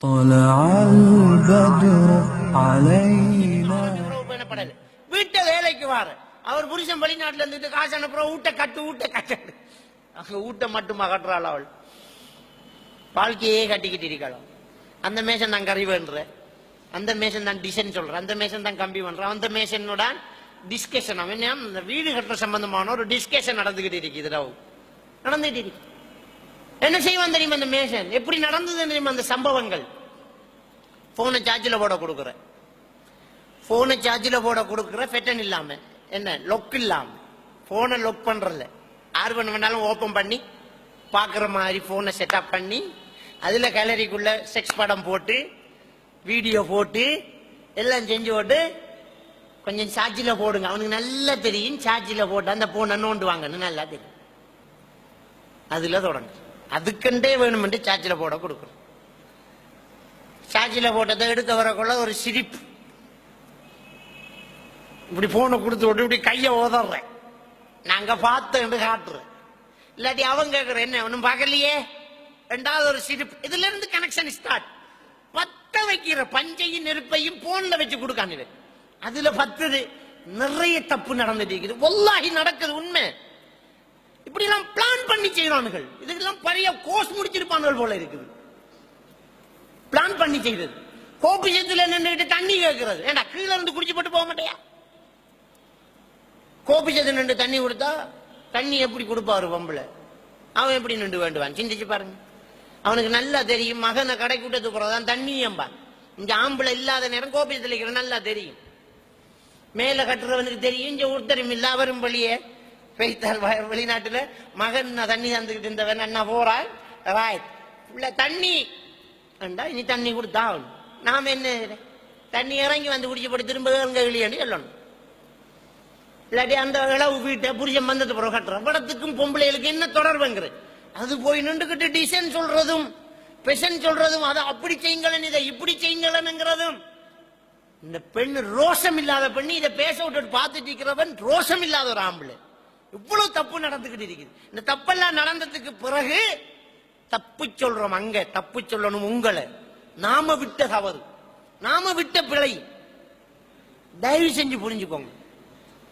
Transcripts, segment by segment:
طلع البدر علينا. வீட்டை வேலைக்கு வார அவர் புருஷன் வெளிநாட்டுல இருந்துட்டு காசு அனுப்புறோம் ஊட்ட கட்டு அங்க ஊட்ட மட்டுமா கட்டுறாள் அவள் வாழ்க்கையே கட்டிக்கிட்டு இருக்கலாம். அந்த மேசன் தான் கறி வேண்ட, அந்த மேசன் தான் டிசைன் சொல்ற, அந்த மேசன் தான் கம்பி பண்ற, அந்த மேசனோட டிஸ்கஷன் அவன் இந்த வீடு கட்டுற சம்பந்தமான ஒரு டிஸ்கஷன் நடந்துகிட்டு இருக்குது. நடந்துகிட்டு இருக்கு. என்ன செய்வான் தெரியுமா அந்த மேசன்? எப்படி நடந்தது தெரியுமா அந்த சம்பவங்கள்? போனை சார்ஜில் போட கொடுக்குற, போனை சார்ஜில் போட கொடுக்குற, ஃபெட்டன் இல்லாம, என்ன லொக் இல்லாம, போனை லொக் பண்றல, யார் பண்ண வேண்டாலும் ஓபன் பண்ணி பாக்குற மாதிரி போனை செட்டப் பண்ணி, அதுல கேலரிக்குள்ள செக்ஸ் படம் போட்டு வீடியோ போட்டு எல்லாம் செஞ்சு போட்டு கொஞ்சம் சார்ஜில் போடுங்க. அவனுக்கு நல்லா தெரியும் சார்ஜில் போட்டு அந்த போனை நோண்டுவாங்கன்னு நல்லா தெரியும். அதுல தொடங்க, அதுக்கண்டே வேணுமென்று சார்ஜில் போட கொடுக்குறோம். சார்ஜில் போட்டதை எடுக்க வரக்குள்ள ஒரு சிரிப்பு, இப்படி போனை கொடுத்து விட்டு இப்படி கையை உதறேன், நாங்க பார்த்து காட்டுறேன். இல்லாட்டி அவங்க கேட்கற என்ன ஒன்னும் பார்க்கலையே, ரெண்டாவது ஒரு சிரிப்பு. இதுல இருந்து கனெக்ஷன் ஸ்டார்ட். பத்த வைக்கிற பஞ்சையும் நெருப்பையும் போன்ல வச்சு கொடுக்காங்க. அதுல பத்துது நிறைய தப்பு நடந்துட்டு இருக்குது. வல்லாஹி நடக்குது உண்மை. இப்படி எல்லாம் பிளான் பண்ணி செய்யறானுகள். இதுக்கெல்லாம் பெரிய கோர்ஸ் முடிச்சிருப்பானுகள் போல இருக்குது. பிளான் பண்ணி செய்தது. கோபி சேத்துல நின்றுட்டு தண்ணி கேட்கிறது. ஏண்டா கீழே இருந்து குடிச்சு போட்டு போக மாட்டியா? கோபி சேத்து நின்று தண்ணி கொடுத்தா தண்ணி எப்படி கொடுப்பாரு பொம்பளை? அவன் எப்படி நின்று வேண்டுவான்? சிந்திச்சு பாருங்க. அவனுக்கு நல்லா தெரியும் மகனை கடை கூட்டத்து போறதான் தண்ணி ஏம்பா. இங்க ஆம்பளை இல்லாத நேரம் கோபியத்தில் இருக்கிற நல்லா தெரியும். மேல கட்டுறவனுக்கு தெரியும். இங்க ஒருத்தரும் இல்ல, அவரும் வழியே பெய்தால் வெளிநாட்டுல மகன் தண்ணி தந்துகிட்டு இருந்தவன் அண்ணா போறாள் தண்ணி அண்டா இனி தண்ணி கொடுத்தா நாம என்ன தண்ணி இறங்கி வந்து குடிச்சு போட்டு திரும்ப வெளியாண்டு சொல்லணும். இல்லாட்டி அந்த இளவு வீட்டை புரிஷன் வந்தது பிறகு கட்டுற படத்துக்கும் பொம்பளைகளுக்கு என்ன தொடர்புங்கிறது? அது போய் நின்றுகிட்டு டிசைன் சொல்றதும் பெசன் சொல்றதும், அதை அப்படி செய்யுங்களேன் இதை இப்படி செய்யுங்களேன்ங்கிறதும். இந்த பெண்ணு ரோஷம் இல்லாத பெண்ணு இதை பேச விட்டு பார்த்துட்டு இருக்கிறவன் ரோஷம் இல்லாத ஒரு ஆம்பளை. இவ்வளவு தப்பு நடந்துகிட்டு இருக்குது. இந்த தப்பெல்லாம் நடந்ததுக்கு பிறகு தப்பு சொல்றோம். அங்க தப்பு சொல்லணும். உங்களை நாம விட்ட தவறு, நாம விட்ட பிழை தயவு செஞ்சு புரிஞ்சுக்கோங்க.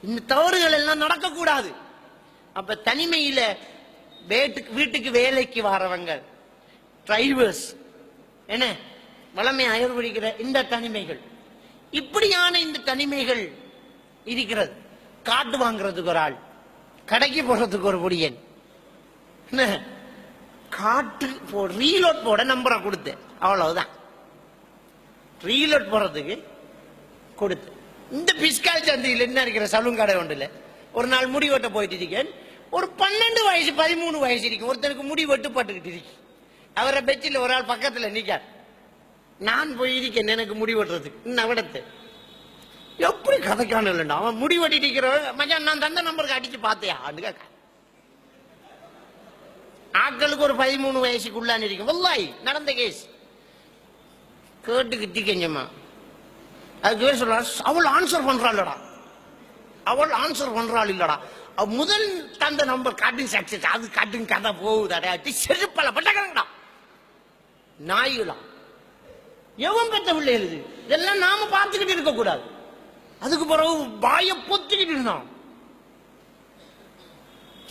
இந்த தவறுகள் எல்லாம் நடக்க கூடாது. அப்ப தனிமையில வீட்டுக்கு வேலைக்கு வரவங்க, டிரைவர்ஸ், என்ன வளமை அயர்வடிக்கிற இந்த தனிமைகள், இப்படியான இந்த தனிமைகள் இருக்கிறது. காட்டு வாங்குறதுக்கு ஒரு ஆள், கடைக்கு போறதுக்கு ஒரு பொடியன், காட்டு ரீலோட் போட நம்பரை கொடுத்து, அவ்வளவுதான். ரீலோட் போறதுக்கு கொடுத்து இந்த பிஸ்கால் சந்தையில் என்ன இருக்கிற சலூன் கடை ஒன்றுல ஒரு நாள் முடி வெட்ட போயிட்டு இருக்கேன். ஒரு 12 வயசு 13 வயசு இருக்கு ஒருத்தனுக்கு முடி வெட்டு பட்டுக்கிட்டு இருக்கு. அவரை பெச்சில் ஒரு ஆள் பக்கத்துல நிக்கார். நான் போய் இருக்கேன் எனக்கு முடி வெட்டுறதுக்கு. இன்னும் விடத்து எப்படி கதைக்கான இல்லைண்டா, அவன் முடி வெட்டிட்டு இருக்கிறவன் மச்சான் நான் தந்த நம்பருக்கு அடிச்சு பார்த்தியா கேட்க. ஆட்களுக்கு ஒரு 13 வயசுக்குள்ளான்னு இருக்கு. வல்லாய் நடந்த கேஸ் கேட்டுக்கிட்டு கெஞ்சம்மா. அதுக்கு பேர் சொல்ற அவள் ஆன்சர் பண்றாள்டா, அவள் ஆன்சர் பண்றாள் இல்லடா. முதல் தந்த நம்பர் காட்டிங் சக்சஸ், அது காட்டிங் கதை போகுதாடா செருப்பல பட்டா நாய்களா. எவன் பெற்ற பிள்ளை எழுது இதெல்லாம் நாம பார்த்துக்கிட்டு இருக்க கூடாது. அதுக்கு பிறகு வாய பொத்திக்கிட்டு இருந்தான்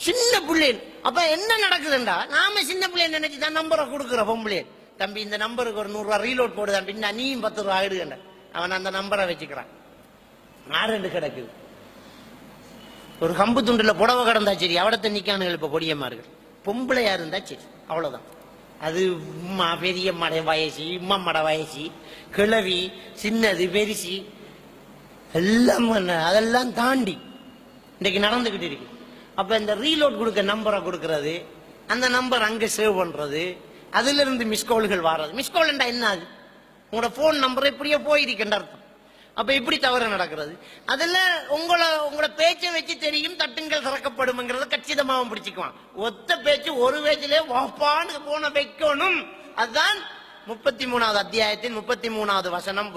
சின்ன பிள்ளை. அப்ப என்ன நடக்குதுண்டா, நாம சின்ன பிள்ளை நினைச்சுதான் நம்பரை கொடுக்குற பொம்பளை. தம்பி இந்த நம்பருக்கு ஒரு 100 ரூபாய் ரீலோட் போடுதான், பின்னா நீயும் 10 ரூபாய் ஆயிடுகண்ட. அவன் அந்த நம்பரை வச்சுக்கிறான். 6 கிடக்குது. ஒரு கம்பு துண்டுல புடவை கடந்தா சரி, அவடத்தை நிக்கானுகள் இப்ப பொடியம்மார்கள். பொம்பளையா இருந்தா சரி, அவ்வளவுதான். அது பெரிய மடை வயசு, மட வயசு, கிழவி, சின்னது பெருசி எல்லாம் அதெல்லாம் தாண்டி இன்னைக்கு நடந்துகிட்டு இருக்கு. அப்ப இந்த ரீலோட் கொடுக்க நம்பரை கொடுக்கறது, அந்த நம்பர் அங்க சேவ் பண்றது, அதுல இருந்து மிஸ்கால்கள் வர்றது. மிஸ்கால் என்ன? அது உங்களோட போன் நம்பர் இப்படியே போயிருக்கின்ற அர்த்தம். அப்ப இப்படி தவறு நடக்கிறது. அதுல உங்களோட பேச்சை வச்சு தெரியும் தட்டுங்கள் திறக்கப்படும் கச்சிதமாவும் பிடிச்சுக்குவான். ஒத்த பேச்சு ஒரு பேச்சிலே வாப்பான்னு போன வைக்கணும். அதுதான் 33வது அத்தியாயத்தின் 33வது வசனம்.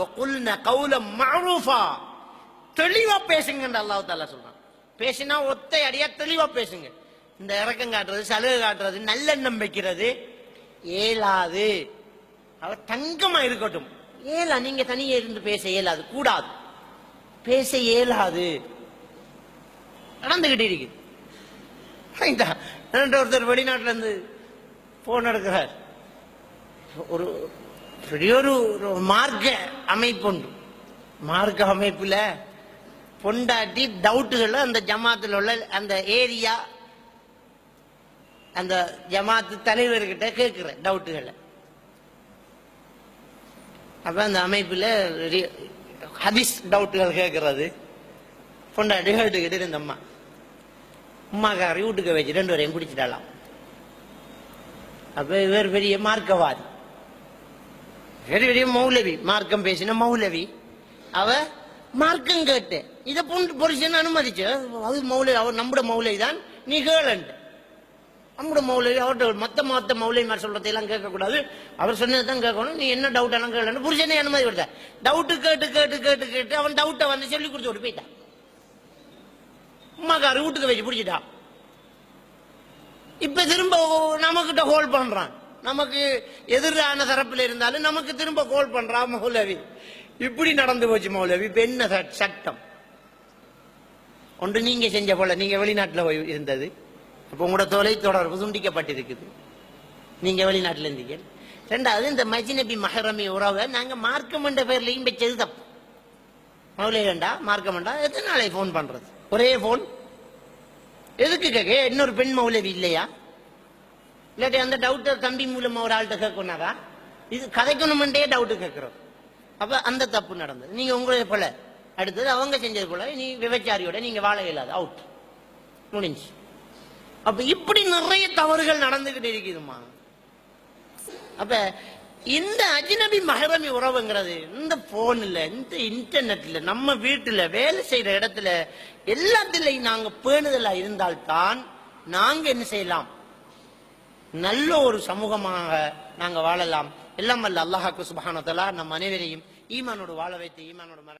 தெளிவா பேசுங்க அல்லாஹ் தஆலா சொல்றான். பேசினா ஒத்தை அடியா தெளிவா பேசுங்க. இந்த இறக்கம் காட்டுறது, சலுகை காட்டுறது, நல்லெண்ணம் வைக்கிறது ஏலாது. அவர் தங்கமா இருக்கட்டும். ஏலா நீங்க தனியே இருந்து பேச இயலாது, கூடாது, பேச இயலாது, நடந்துகிட்டு இருக்கு. ஒருத்தர் வெளிநாட்டுல இருந்து போன் எடுக்கிறார். ஒரு பெரிய ஒரு மார்க்க அமைப்பு உண்டு. மார்க்க அமைப்புல பொண்டாட்டி டவுட்டுகள் அந்த ஜமாத்துல உள்ள அந்த ஏரியா அந்த ஜமாத்து தலைவர்கிட்ட கேட்கிற டவுட்டுகளை. அப்ப அந்த அமைப்புல ஹதீஸ் டவுட்டுகள் கேட்கறது. பொண்டாட்டி கேட்டுக்கிட்டு இருந்த அம்மாக்காரி வீட்டுக்கு வச்சு 2 வரையும் குடிச்சிடலாம். அப்ப இவர் பெரிய மார்க்கவாதி, பெரிய மௌலவி, மார்க்கம் பேசின மௌலவி. அவ மார்க்கம் கேட்டு இதை புருஷன் அனுமதிச்சு, அது மௌலவி, அவர் நம்முட மௌலவி தான், நீ கேளண்டு. நம்முட மௌலவி அவர்கிட்ட மத்த மௌலவிமார் சொல்றதையெல்லாம் கேட்கக்கூடாது, அவர் சொன்னதான் கேட்கணும், நீ என்ன டவுட் எல்லாம் கேளு புருஷனே அனுமதி கொடுத்த. டவுட்டு கேட்டு கேட்டு கேட்டு கேட்டு அவன் டவுட்டை வந்து சொல்லி கொடுத்து விட்டு போயிட்டான். அம்மாக்காரு வீட்டுக்கு வச்சு பிடிச்சிட்டா. இப்ப திரும்ப நமக்கிட்ட ஹோல்ட் பண்றான். நமக்கு எதிரான தரப்புல இருந்தாலும் நமக்கு திரும்ப கோல் பண்றான் மௌலவி. இப்படி நடந்து போச்சு மௌலவி. இப்ப என்ன சட்டம்? ஒன்று நீங்க செஞ்ச போல, நீங்க வெளிநாட்டுல இருந்தது, அப்ப உங்களோட தொலை தொடர்பு துண்டிக்கப்பட்டிருக்குது, நீங்க வெளிநாட்டுல இருந்தீங்க. 2வது இந்த மஜ்னபி மஹரமி உறவை நாங்க மார்க்கம் என்ற பேர்லயும் வச்சது தப்பு. மௌலவி வேண்டா, மார்க்கம் வேண்டா, எத்தனை நாளை போன் பண்றது? ஒரே போன் எதுக்கு கேட்க? இன்னொரு பெண் மௌலவி இல்லையா? இல்லாட்டி அந்த டவுட்டை தம்பி மூலமா ஒரு ஆள்கிட்ட கேட்கணாதா? இது கதைக்கணுமெண்டே டவுட்டு கேட்கிறோம். அப்ப அந்த தப்பு நடந்தது. நீங்க உங்களை போல அடுத்தது அவங்க செஞ்சது போல நீ விபச்சாரியோட நீங்க வாழ இயலாது, அவுட், முடிஞ்சு. அப்ப இப்படி நிறைய தவறுகள் நடந்துகிட்டு இருக்குதுமா. அப்ப இந்த அஜ்னபி மஹரமி உறவுங்கிறது இந்த போன்ல, இந்த இன்டர்நெட்ல, நம்ம வீட்டுல, வேலை செய்யற இடத்துல எல்லாத்திலையும் நாங்க பேணுதலா இருந்தால்தான் நாங்க என்ன செய்யலாம், நல்ல ஒரு சமூகமாக நாங்க வாழலாம். எல்லாம் அல்ல அல்லாஹ் சுப்ஹானஹு வ தஆலா நம் அனைவரையும் ஈமானோடு வாழ வைத்து ஈமானோடு